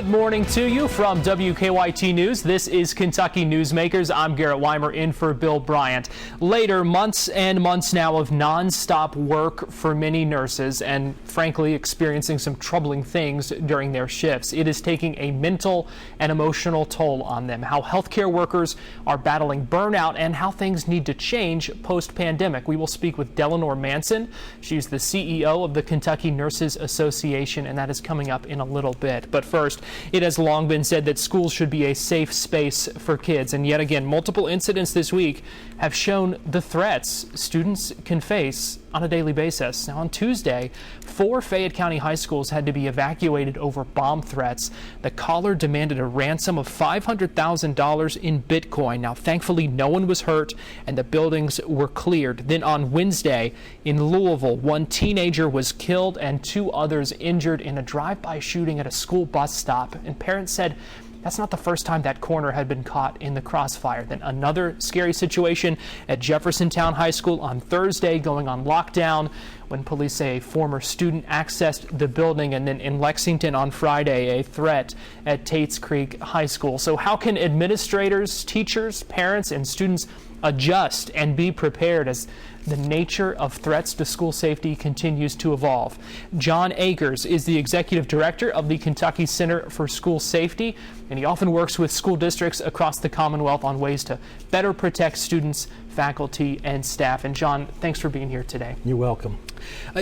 Good morning to you from WKYT News. This is Kentucky Newsmakers. I'm Garrett Wymer in for Bill Bryant. Later, months and months now of non-stop work for many nurses and frankly experiencing some troubling things during their shifts. It is taking a mental and emotional toll on them. How healthcare workers are battling burnout and how things need to change post-pandemic. We will speak with Delanor Manson. She's the CEO of the Kentucky Nurses Association, and that is coming up in a little bit. But first, it has long been said that schools should be a safe space for kids, and yet again, multiple incidents this week have shown the threats students can face on a daily basis. Now, on Tuesday, 4 Fayette County high schools had to be evacuated over bomb threats. The caller demanded a ransom of $500,000 in Bitcoin. Now, thankfully, no one was hurt and the buildings were cleared. Then on Wednesday in Louisville, 1 teenager was killed and 2 others injured in a drive-by shooting at a school bus stop. And parents said that's not the first time that corner had been caught in the crossfire. Then another scary situation at Jeffersontown High School on Thursday, going on lockdown when police say a former student accessed the building. And then in Lexington on Friday, a threat at Tates Creek High School. So how can administrators, teachers, parents, and students adjust and be prepared as the nature of threats to school safety continues to evolve? Jon Akers is the executive director of the Kentucky Center for School Safety, and he often works with school districts across the Commonwealth on ways to better protect students, faculty, and staff. And Jon, thanks for being here today. You're welcome.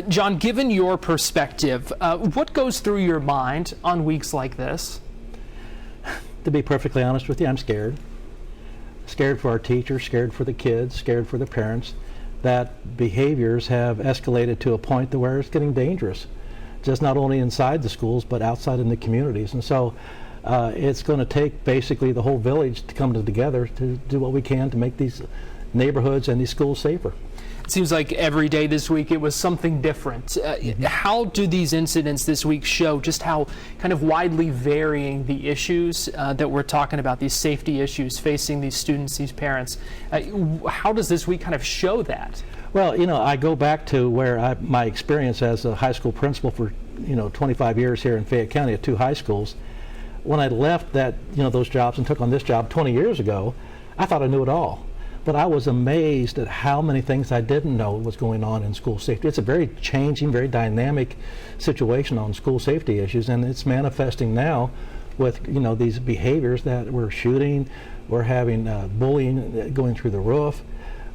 Jon, given your perspective, what goes through your mind on weeks like this? To be perfectly honest with you, I'm scared. Scared for our teachers, scared for the kids, scared for the parents, that behaviors have escalated to a point to where it's getting dangerous, just not only inside the schools but outside in the communities. And so it's going to take basically the whole village to come together to do what we can to make these neighborhoods and these schools safer. It seems like every day this week it was something different. How do these incidents this week show just how kind of widely varying the issues that we're talking about, these safety issues facing these students, these parents? How does this week kind of show that? Well, you know, I go back to where my experience as a high school principal for 25 years here in Fayette County at 2 high schools. When I left those jobs and took on this job 20 years ago, I thought I knew it all. But I was amazed at how many things I didn't know was going on in school safety. It's a very changing, very dynamic situation on school safety issues, and it's manifesting now with these behaviors that we're shooting, we're having bullying going through the roof,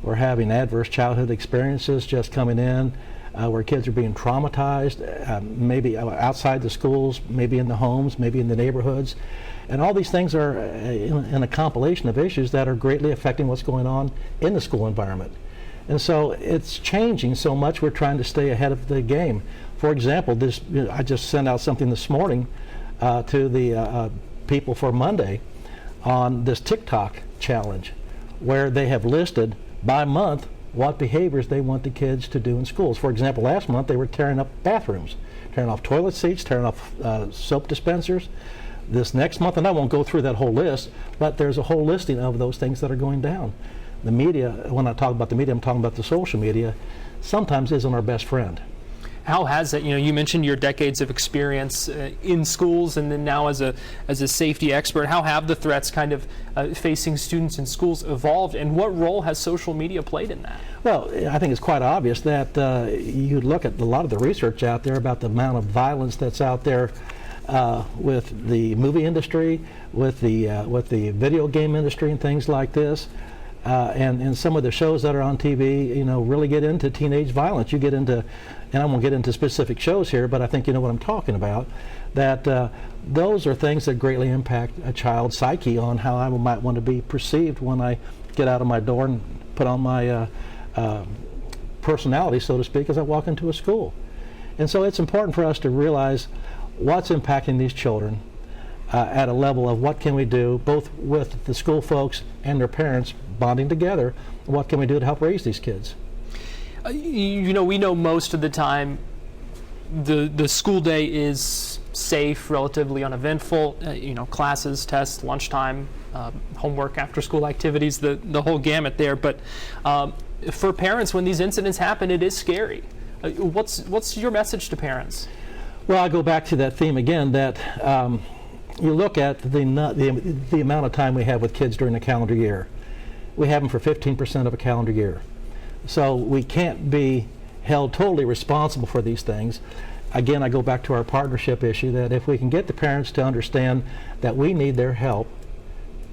we're having adverse childhood experiences just coming in, where kids are being traumatized, maybe outside the schools, maybe in the homes, maybe in the neighborhoods. And all these things are in a compilation of issues that are greatly affecting what's going on in the school environment. And so it's changing so much, we're trying to stay ahead of the game. For example, I just sent out something this morning to the people for Monday on this TikTok challenge, where they have listed by month what behaviors they want the kids to do in schools. For example, last month they were tearing up bathrooms, tearing off toilet seats, tearing off soap dispensers. This next month, and I won't go through that whole list, but there's a whole listing of those things that are going down. The media, when I talk about the media, I'm talking about the social media, sometimes isn't our best friend. How has it, you mentioned your decades of experience in schools and then now as a safety expert, how have the threats kind of facing students in schools evolved, and what role has social media played in that? Well, I think it's quite obvious that you look at a lot of the research out there about the amount of violence that's out there with the movie industry, with the video game industry and things like this, and some of the shows that are on TV, really get into teenage violence. You get into, and I won't get into specific shows here, but I think you know what I'm talking about, that those are things that greatly impact a child's psyche on how I might want to be perceived when I get out of my door and put on my personality, so to speak, as I walk into a school. And so it's important for us to realize what's impacting these children at a level of what can we do, both with the school folks and their parents bonding together, what can we do to help raise these kids? We know most of the time the school day is safe, relatively uneventful, classes, tests, lunchtime, homework, after school activities, the whole gamut there. But for parents, when these incidents happen, it is scary. What's your message to parents? Well, I go back to that theme again, that you look at the amount of time we have with kids during the calendar year. We have them for 15% of a calendar year. So we can't be held totally responsible for these things. Again, I go back to our partnership issue, that if we can get the parents to understand that we need their help,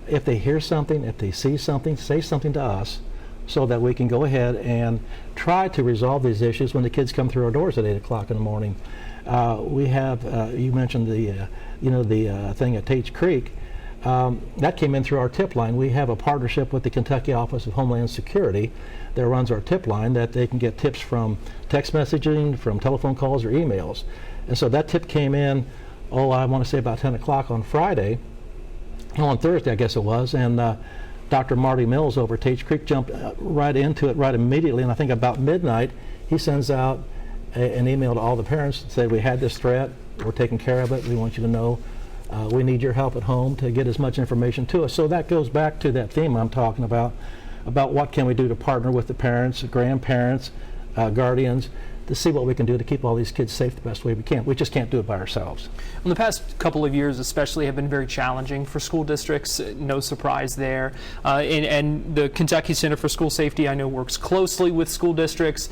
if they hear something, if they see something, say something to us, so that we can go ahead and try to resolve these issues when the kids come through our doors at 8 o'clock in the morning. We have, you mentioned the thing at Tate Creek. That came in through our tip line. We have a partnership with the Kentucky Office of Homeland Security that runs our tip line, that they can get tips from text messaging, from telephone calls or emails. And so that tip came in, I want to say about 10 o'clock on Friday, on Thursday I guess it was, and Dr. Marty Mills over at Tate Creek jumped right into it right immediately, and I think about midnight he sends out an email to all the parents and said, we had this threat, we're taking care of it, we want you to know we need your help at home to get as much information to us. So that goes back to that theme I'm talking about what can we do to partner with the parents, grandparents, guardians, to see what we can do to keep all these kids safe the best way we can. We just can't do it by ourselves. In the past couple of years especially have been very challenging for school districts, no surprise there. And the Kentucky Center for School Safety, I know, works closely with school districts.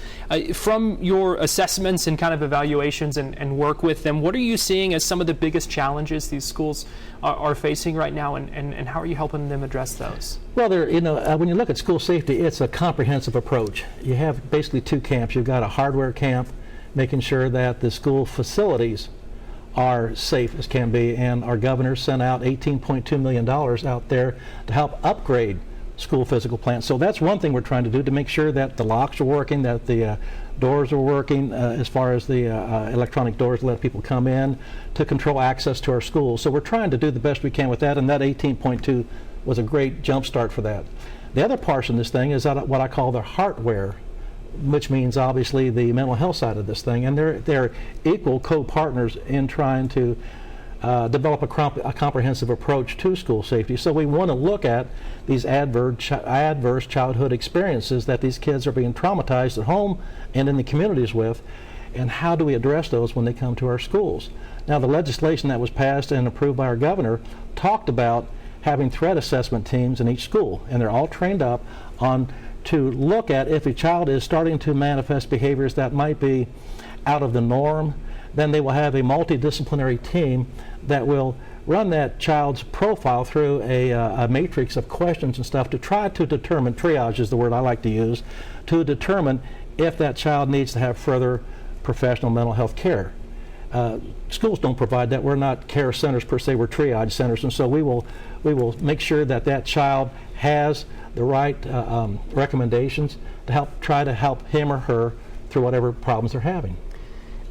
From your assessments and kind of evaluations and work with them, what are you seeing as some of the biggest challenges these schools are facing right now, and how are you helping them address those? Well, when you look at school safety, it's a comprehensive approach. You have basically two camps. You've got a hardware camp, making sure that the school facilities are safe as can be, and our governor sent out $18.2 million out there to help upgrade school physical plants. So that's one thing we're trying to do, to make sure that the locks are working, that the doors are working, as far as the electronic doors to let people come in, to control access to our schools. So we're trying to do the best we can with that, and that 18.2 was a great jump start for that. The other portion of this thing is what I call the hardware, which means obviously the mental health side of this thing, and they're equal co-partners in trying to develop a comprehensive approach to school safety. So we want to look at these adverse childhood experiences that these kids are being traumatized at home and in the communities with, and how do we address those when they come to our schools. Now, the legislation that was passed and approved by our governor talked about having threat assessment teams in each school, and they're all trained up to look at if a child is starting to manifest behaviors that might be out of the norm. Then they will have a multidisciplinary team that will run that child's profile through a matrix of questions and stuff to try to determine, triage is the word I like to use, to determine if that child needs to have further professional mental health care. Schools don't provide that. We're not care centers per se, we're triage centers, and so we will make sure that child has the right recommendations to try to help him or her through whatever problems they're having.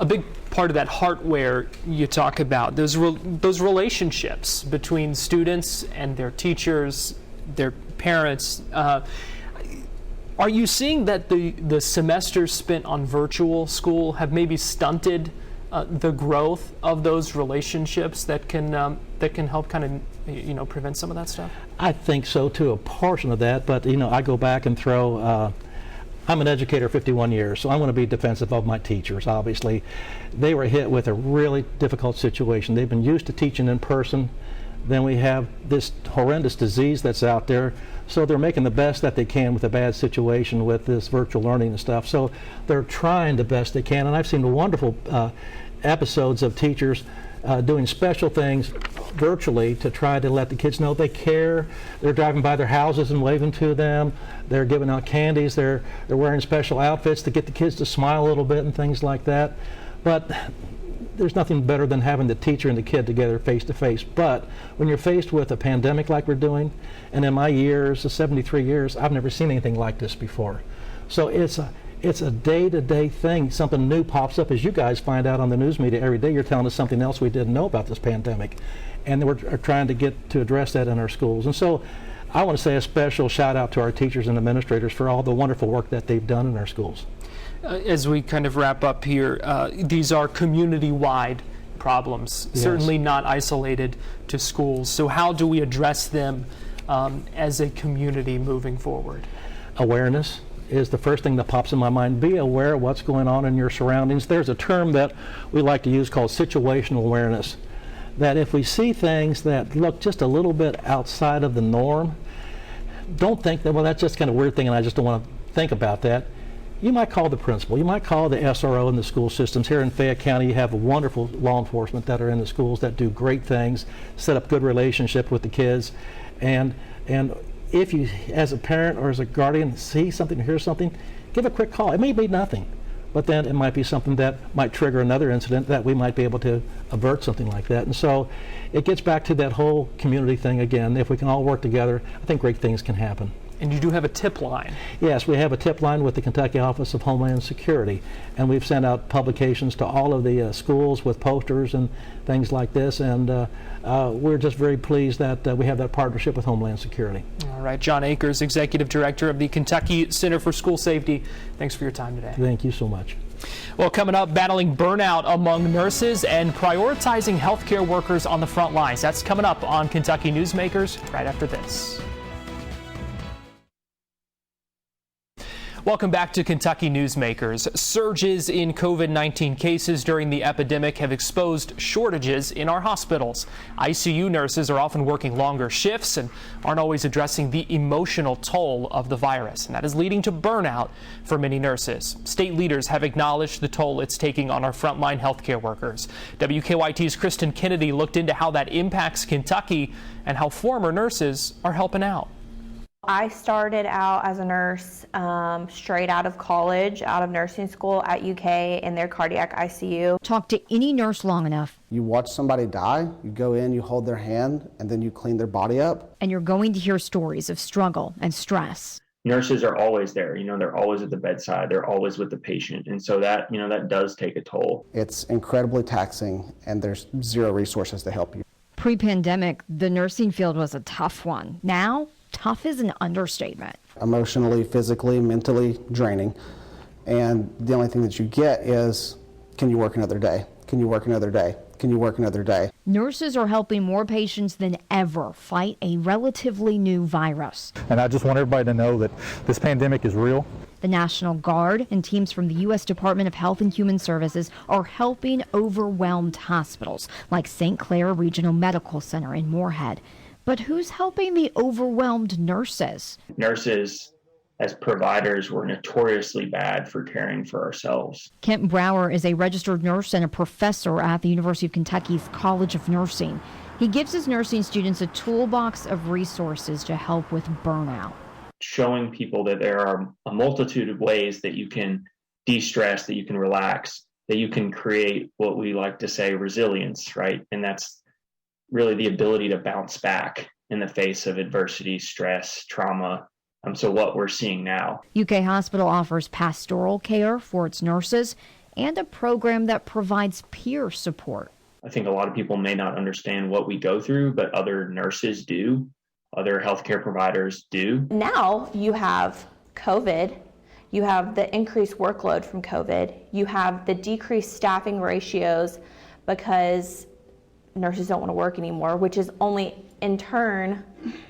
A big part of that hardware you talk about, those relationships between students and their teachers, their parents. Are you seeing that the semesters spent on virtual school have maybe stunted the growth of those relationships that can help kind of prevent some of that stuff? I think so too, a portion of that. But I go back and throw. I'm an educator 51 years, so I'm going to be defensive of my teachers. Obviously, they were hit with a really difficult situation. They've been used to teaching in person. Then we have this horrendous disease that's out there. So they're making the best that they can with a bad situation with this virtual learning and stuff. So they're trying the best they can. And I've seen wonderful episodes of teachers doing special things virtually to try to let the kids know they care. They're driving by their houses and waving to them. They're giving out candies. They're wearing special outfits to get the kids to smile a little bit and things like that. But there's nothing better than having the teacher and the kid together face to face. But when you're faced with a pandemic like we're doing, and in my years, the 73 years, I've never seen anything like this before. So it's a day-to-day thing. Something new pops up, as you guys find out on the news media every day. You're telling us something else we didn't know about this pandemic, and we're trying to address that in our schools. And so I want to say a special shout out to our teachers and administrators for all the wonderful work that they've done in our schools. As we kind of wrap up here, these are community-wide problems, yes. Certainly not isolated to schools. So how do we address them as a community moving forward? Awareness is the first thing that pops in my mind. Be aware of what's going on in your surroundings. There's a term that we like to use called situational awareness. that if we see things that look just a little bit outside of the norm, don't think that, well, that's just kind of a weird thing and I just don't want to think about that. You might call the principal. You might call the SRO in the school systems. Here in Fayette County, you have wonderful law enforcement that are in the schools that do great things, set up good relationship with the kids. And if you, as a parent or as a guardian, see something, hear something, give a quick call. It may be nothing, but then it might be something that might trigger another incident that we might be able to avert something like that. And so it gets back to that whole community thing again. If we can all work together, I think great things can happen. And you do have a tip line. Yes, we have a tip line with the Kentucky Office of Homeland Security, and we've sent out publications to all of the schools with posters and things like this, and we're just very pleased that we have that partnership with Homeland Security. All right, Jon Akers, Executive Director of the Kentucky Center for School Safety. Thanks for your time today. Thank you so much. Well, coming up, battling burnout among nurses and prioritizing healthcare workers on the front lines. That's coming up on Kentucky Newsmakers right after this. Welcome back to Kentucky Newsmakers. Surges in COVID-19 cases during the epidemic have exposed shortages in our hospitals. ICU nurses are often working longer shifts and aren't always addressing the emotional toll of the virus, and that is leading to burnout for many nurses. State leaders have acknowledged the toll it's taking on our frontline healthcare workers. WKYT's Kristen Kennedy looked into how that impacts Kentucky and how former nurses are helping out. I started out as a nurse straight out of college, out of nursing school at UK in their cardiac ICU. Talk to any nurse long enough. You watch somebody die, you go in, you hold their hand, and then you clean their body up. And you're going to hear stories of struggle and stress. Nurses are always there, they're always at the bedside, they're always with the patient. And so that, that does take a toll. It's incredibly taxing and there's zero resources to help you. Pre-pandemic, the nursing field was a tough one. Now, tough is an understatement. Emotionally, physically, mentally draining. And the only thing that you get is, can you work another day? Can you work another day? Can you work another day? Nurses are helping more patients than ever fight a relatively new virus. And I just want everybody to know that this pandemic is real. The National Guard and teams from the U.S. Department of Health and Human Services are helping overwhelmed hospitals like St. Clair Regional Medical Center in Moorhead. But who's helping the overwhelmed nurses? Nurses, as providers, were notoriously bad for caring for ourselves. Kent Brower is a registered nurse and a professor at the University of Kentucky's College of Nursing. He gives his nursing students a toolbox of resources to help with burnout. Showing people that there are a multitude of ways that you can de-stress, that you can relax, that you can create what we like to say resilience, right? And that's really the ability to bounce back in the face of adversity, stress, trauma. So what we're seeing now. UK Hospital offers pastoral care for its nurses and a program that provides peer support. I think a lot of people may not understand what we go through, but other nurses do, other healthcare providers do. Now you have COVID, you have the increased workload from COVID, you have the decreased staffing ratios because nurses don't want to work anymore, which is only in turn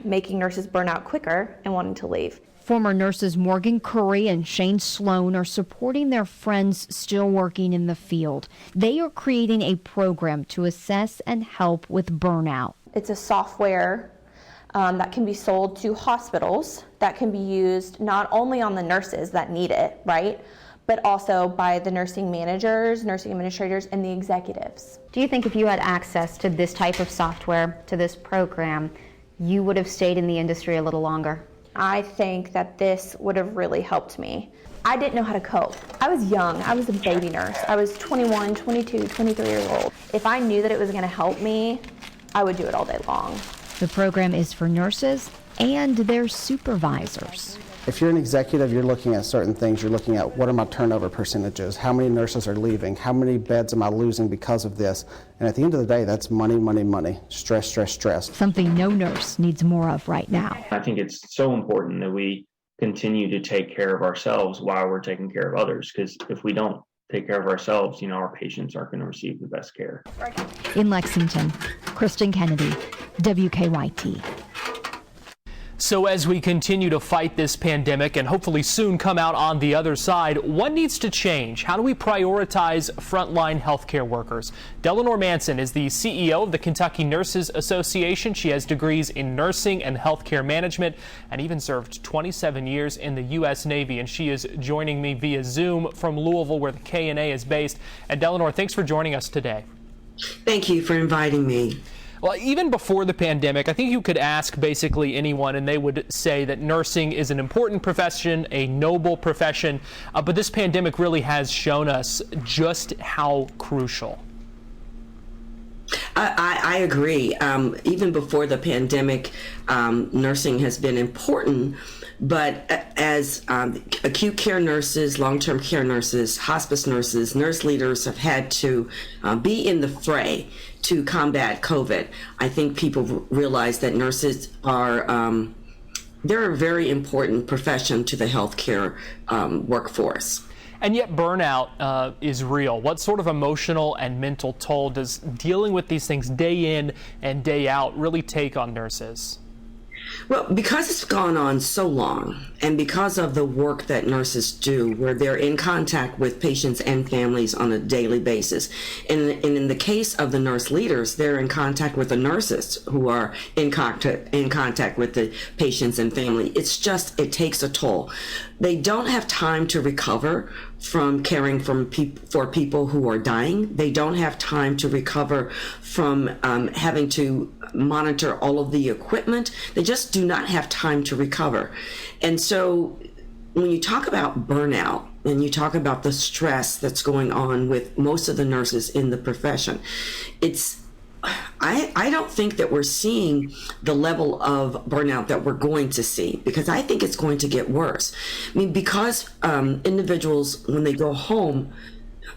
making nurses burn out quicker and wanting to leave. Former nurses Morgan Curry and Shane Sloan are supporting their friends still working in the field. They are creating a program to assess and help with burnout. It's a software that can be sold to hospitals that can be used not only on the nurses that need it, right? But also by the nursing managers, nursing administrators, and the executives. Do you think if you had access to this type of software, to this program, you would have stayed in the industry a little longer? I think that this would have really helped me. I didn't know how to cope. I was young. I was a baby nurse. I was 21, 22, 23 years old. If I knew that it was going to help me, I would do it all day long. The program is for nurses and their supervisors. If you're an executive, you're looking at certain things. You're looking at what are my turnover percentages? How many nurses are leaving? How many beds am I losing because of this? And at the end of the day, that's money, money, money. Stress, stress, stress. Something no nurse needs more of right now. I think it's so important that we continue to take care of ourselves while we're taking care of others, because if we don't take care of ourselves, our patients aren't going to receive the best care. In Lexington, Kristen Kennedy, WKYT. So as we continue to fight this pandemic and hopefully soon come out on the other side, what needs to change? How do we prioritize frontline healthcare workers? Delanor Manson is the CEO of the Kentucky Nurses Association. She has degrees in nursing and healthcare management and even served 27 years in the U.S. Navy. And she is joining me via Zoom from Louisville, where the KNA is based. And Delanor, thanks for joining us today. Thank you for inviting me. Well, even before the pandemic, I think you could ask basically anyone and they would say that nursing is an important profession, a noble profession, but this pandemic really has shown us just how crucial. I agree. Even before the pandemic, nursing has been important. But as acute care nurses, long-term care nurses, hospice nurses, nurse leaders have had to be in the fray to combat COVID. I think people realize that nurses are they're a very important profession to the healthcare workforce. And yet burnout is real. What sort of emotional and mental toll does dealing with these things day in and day out really take on nurses? Well, because it's gone on so long, and because of the work that nurses do, where they're in contact with patients and families on a daily basis, and in the case of the nurse leaders, they're in contact with the nurses who are in contact with the patients and family. It takes a toll. They don't have time to recover from caring for people who are dying. They don't have time to recover from having to monitor all of the equipment. They just do not have time to recover. And so when you talk about burnout and you talk about the stress that's going on with most of the nurses in the profession, I don't think that we're seeing the level of burnout that we're going to see, because I think it's going to get worse. I mean, because individuals, when they go home,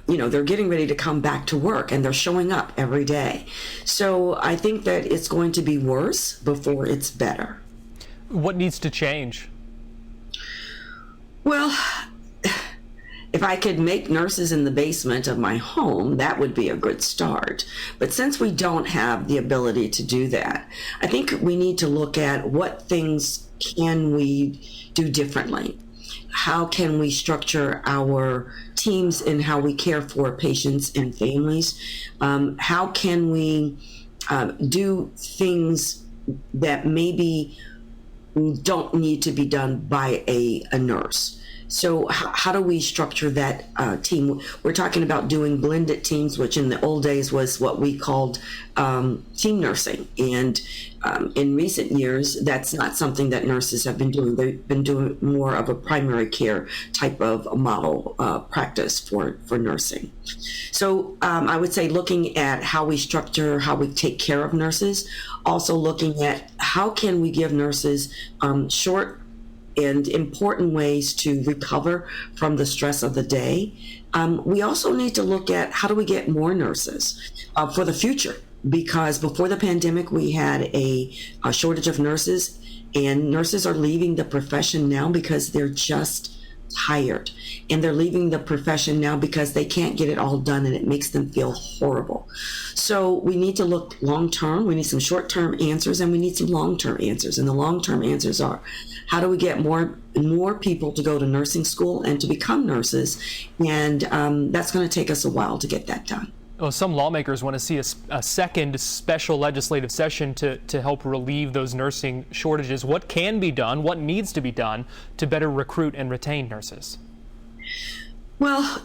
they're getting ready to come back to work and they're showing up every day. So I think that it's going to be worse before it's better. What needs to change? Well, if I could make nurses in the basement of my home, that would be a good start. But since we don't have the ability to do that, I think we need to look at what things can we do differently. How can we structure our teams in how we care for patients and families? How can we do things that maybe don't need to be done by a nurse? So how do we structure that team? We're talking about doing blended teams, which in the old days was what we called team nursing. And in recent years, that's not something that nurses have been doing. They've been doing more of a primary care type of model practice for nursing. So I would say looking at how we structure, how we take care of nurses, also looking at how can we give nurses short and important ways to recover from the stress of the day. We also need to look at how do we get more nurses for the future, because before the pandemic we had a shortage of nurses, and nurses are leaving the profession now because they're just tired, and they're leaving the profession now because they can't get it all done and it makes them feel horrible. So we need to look long term. We need some short term answers and we need some long term answers, and the long term answers are how do we get more people to go to nursing school and to become nurses, and that's going to take us a while to get that done. Well, some lawmakers want to see a second special legislative session to help relieve those nursing shortages. What can be done? What needs to be done to better recruit and retain nurses? Well,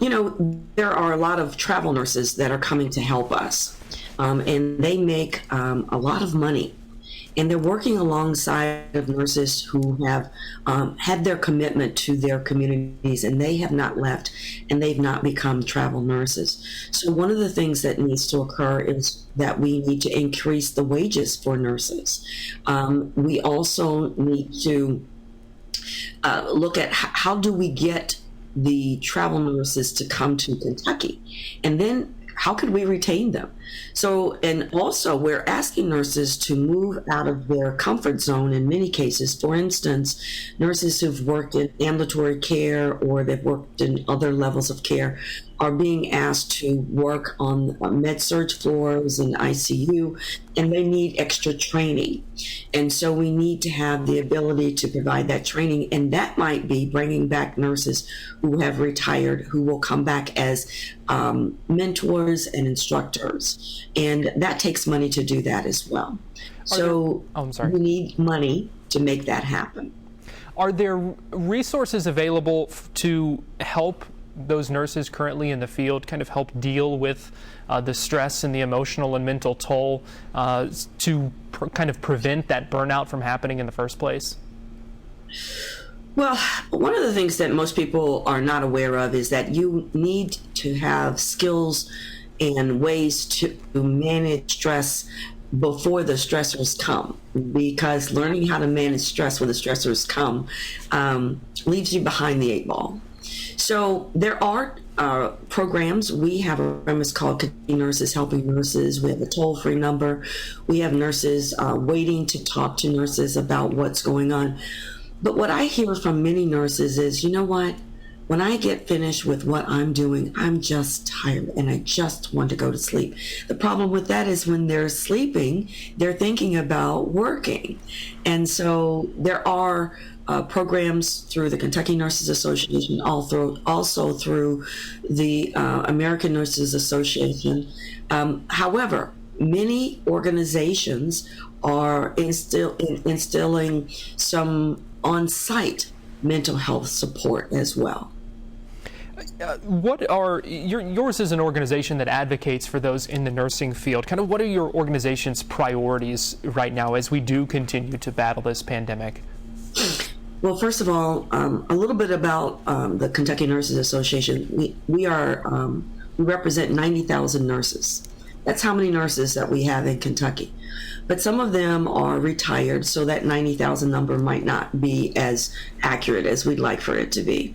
there are a lot of travel nurses that are coming to help us, and they make a lot of money. And they're working alongside of nurses who have had their commitment to their communities, and they have not left, and they've not become travel nurses. So one of the things that needs to occur is that we need to increase the wages for nurses. We also need to look at how do we get the travel nurses to come to Kentucky, and then how could we retain them? So, and also we're asking nurses to move out of their comfort zone in many cases. For instance, nurses who've worked in ambulatory care or they've worked in other levels of care, are being asked to work on med-surg floors and ICU, and they need extra training. And so we need to have the ability to provide that training, and that might be bringing back nurses who have retired, who will come back as mentors and instructors. And that takes money to do that as well. We need money to make that happen. Are there resources available to help those nurses currently in the field kind of help deal with the stress and the emotional and mental toll to kind of prevent that burnout from happening in the first place? Well, one of the things that most people are not aware of is that you need to have skills and ways to manage stress before the stressors come, because learning how to manage stress when the stressors come leaves you behind the 8 ball. So there are programs. We have a program called Kentucky Nurses Helping Nurses. We have a toll-free number. We have nurses waiting to talk to nurses about what's going on. But what I hear from many nurses is, you know what? When I get finished with what I'm doing, I'm just tired and I just want to go to sleep. The problem with that is when they're sleeping, they're thinking about working. And so there are programs through the Kentucky Nurses Association, also through the American Nurses Association. However, many organizations are instilling some on-site mental health support as well. Yours is an organization that advocates for those in the nursing field. Kind of what are your organization's priorities right now as we do continue to battle this pandemic? Well, first of all, a little bit about the Kentucky Nurses Association. We represent 90,000 nurses. That's how many nurses that we have in Kentucky. But some of them are retired, so that 90,000 number might not be as accurate as we'd like for it to be.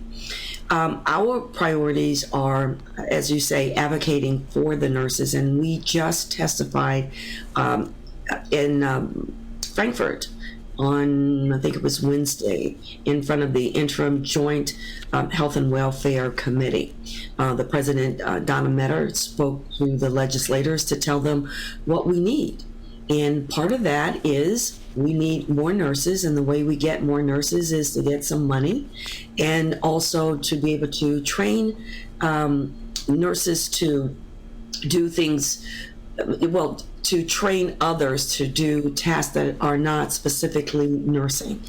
Our priorities are, as you say, advocating for the nurses, and we just testified in Frankfurt on, I think it was Wednesday, in front of the Interim Joint Health and Welfare Committee. The President, Donna Metter, spoke to the legislators to tell them what we need. And part of that is we need more nurses, and the way we get more nurses is to get some money and also to be able to train nurses to do things, to train others to do tasks that are not specifically nursing.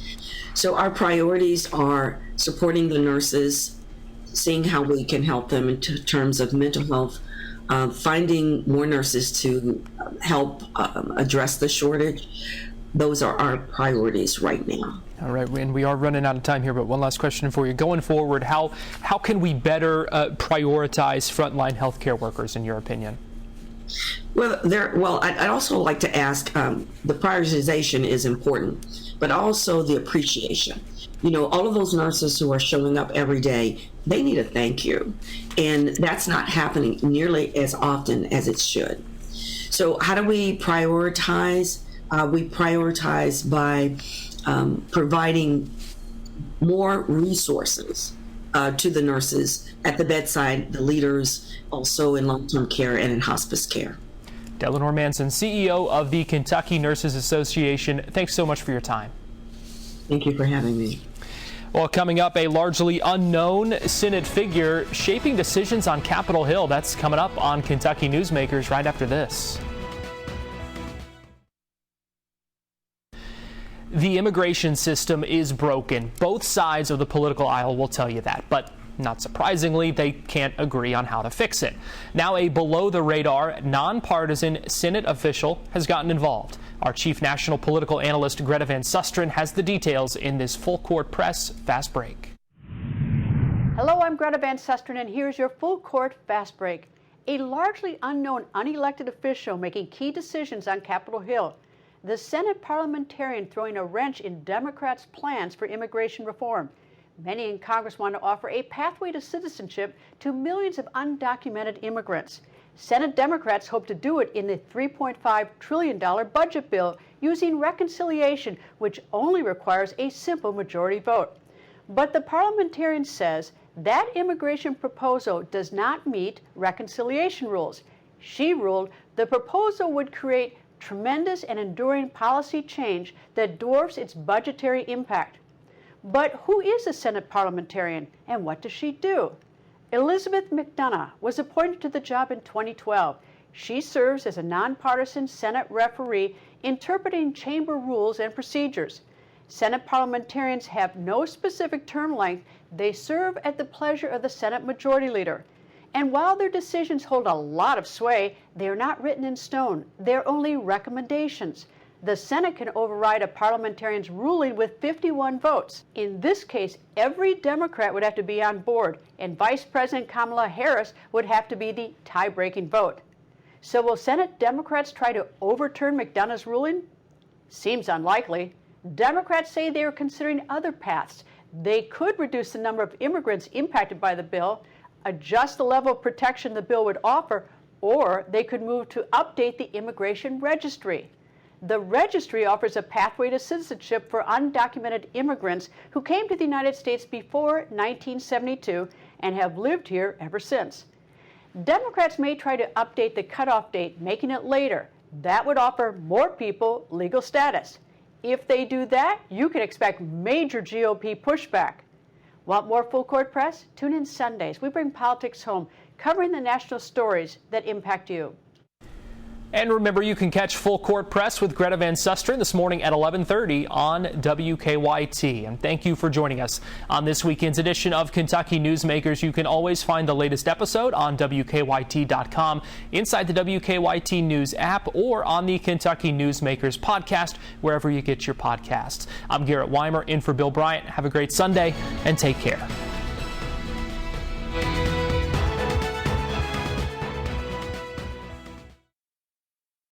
So our priorities are supporting the nurses, seeing how we can help them in terms of mental health, finding more nurses to help address the shortage. Those are our priorities right now. All right, and we are running out of time here, but one last question for you. Going forward, how can we better prioritize frontline healthcare workers, in your opinion? Well, I'd also like to ask, the prioritization is important, but also the appreciation. You know, all of those nurses who are showing up every day, they need a thank you. And that's not happening nearly as often as it should. So how do we prioritize? We prioritize by providing more resources to the nurses at the bedside, the leaders, also in long-term care and in hospice care. Delanor Manson, CEO of the Kentucky Nurses Association, thanks so much for your time. Thank you for having me. Well, coming up, a largely unknown Senate figure shaping decisions on Capitol Hill. That's coming up on Kentucky Newsmakers right after this. The immigration system is broken. Both sides of the political aisle will tell you that, but not surprisingly, they can't agree on how to fix it. Now, a below-the-radar, nonpartisan Senate official has gotten involved. Our chief national political analyst, Greta Van Susteren, has the details in this Full Court Press Fast Break. Hello, I'm Greta Van Susteren, and here's your Full Court Fast Break. A largely unknown, unelected official making key decisions on Capitol Hill. The Senate parliamentarian throwing a wrench in Democrats' plans for immigration reform. Many in Congress want to offer a pathway to citizenship to millions of undocumented immigrants. Senate Democrats hope to do it in the $3.5 trillion budget bill using reconciliation, which only requires a simple majority vote. But the parliamentarian says That immigration proposal does not meet reconciliation rules. She ruled the proposal would create tremendous and enduring policy change that dwarfs its budgetary impact. But who is a Senate parliamentarian and what does she do? Elizabeth McDonough was appointed to the job in 2012. She serves as a nonpartisan Senate referee interpreting chamber rules and procedures. Senate parliamentarians have no specific term length. They serve at the pleasure of the Senate Majority Leader. And while their decisions hold a lot of sway, they are not written in stone. They're only recommendations. The Senate can override a parliamentarian's ruling with 51 votes. In this case, every Democrat would have to be on board, and Vice President Kamala Harris would have to be the tie-breaking vote. So will Senate Democrats try to overturn McDonough's ruling? Seems unlikely. Democrats say they are considering other paths. They could reduce the number of immigrants impacted by the bill, adjust the level of protection the bill would offer, or they could move to update the immigration registry. The registry offers a pathway to citizenship for undocumented immigrants who came to the United States before 1972 and have lived here ever since. Democrats may try to update the cutoff date, making it later. That would offer more people legal status. If they do that, you can expect major GOP pushback. Want more Full Court Press? Tune in Sundays. We bring politics home, covering the national stories that impact you. And remember, you can catch Full Court Press with Greta Van Susteren this morning at 11:30 on WKYT. And thank you for joining us on this weekend's edition of Kentucky Newsmakers. You can always find the latest episode on WKYT.com, inside the WKYT News app, or on the Kentucky Newsmakers podcast, wherever you get your podcasts. I'm Garrett Wymer in for Bill Bryant. Have a great Sunday and take care.